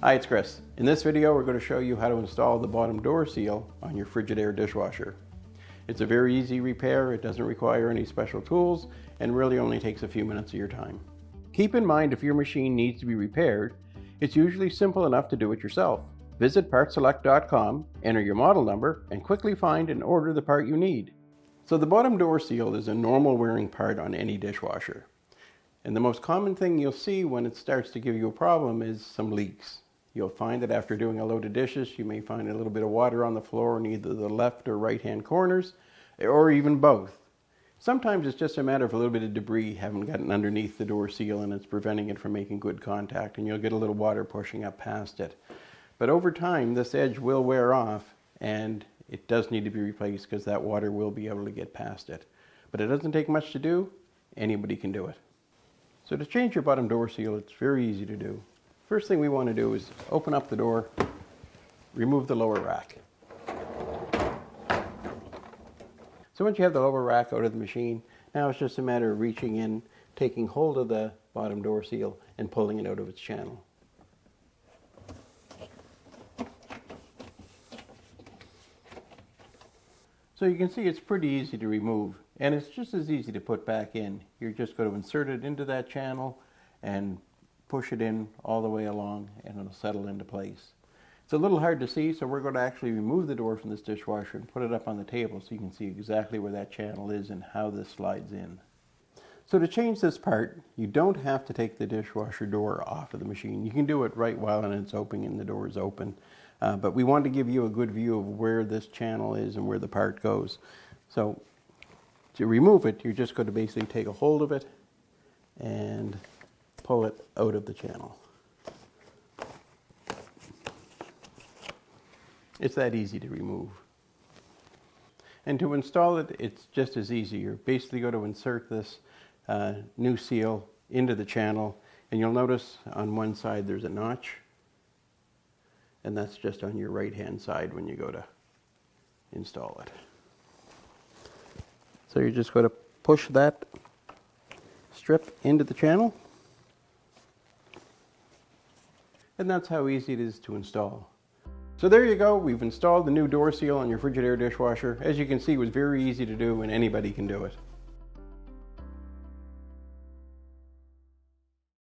Hi, it's Chris. In this video, we're going to show you how to install the bottom door seal on your Frigidaire dishwasher. It's a very easy repair, it doesn't require any special tools, and really only takes a few minutes of your time. Keep in mind if your machine needs to be repaired, it's usually simple enough to do it yourself. Visit PartSelect.com, enter your model number, and quickly find and order the part you need. So the bottom door seal is a normal wearing part on any dishwasher. And the most common thing you'll see when it starts to give you a problem is some leaks. You'll find that after doing a load of dishes, you may find a little bit of water on the floor in either the left or right hand corners, or even both. Sometimes it's just a matter of a little bit of debris having gotten underneath the door seal and it's preventing it from making good contact, and you'll get a little water pushing up past it. But over time, this edge will wear off and it does need to be replaced because that water will be able to get past it. But it doesn't take much to do. Anybody can do it. So to change your bottom door seal, it's very easy to do. First thing we want to do is open up the door, remove the lower rack. So once you have the lower rack out of the machine, now it's just a matter of reaching in, taking hold of the bottom door seal and pulling it out of its channel. So you can see it's pretty easy to remove, and it's just as easy to put back in. You're just going to insert it into that channel and push it in all the way along and it'll settle into place. It's a little hard to see, so we're going to actually remove the door from this dishwasher and put it up on the table so you can see exactly where that channel is and how this slides in. So to change this part, you don't have to take the dishwasher door off of the machine. You can do it right while it's open and the door is open. But we want to give you a good view of where this channel is and where the part goes. So to remove it, you're just going to basically take a hold of it and pull it out of the channel. It's that easy to remove. And to install it, it's just as easy. You're basically going to insert this new seal into the channel, and you'll notice on one side there's a notch, and that's just on your right hand side when you go to install it. So you're just going to push that strip into the channel, and that's how easy it is to install. So there you go, we've installed the new door seal on your Frigidaire dishwasher. As you can see, it was very easy to do and anybody can do it.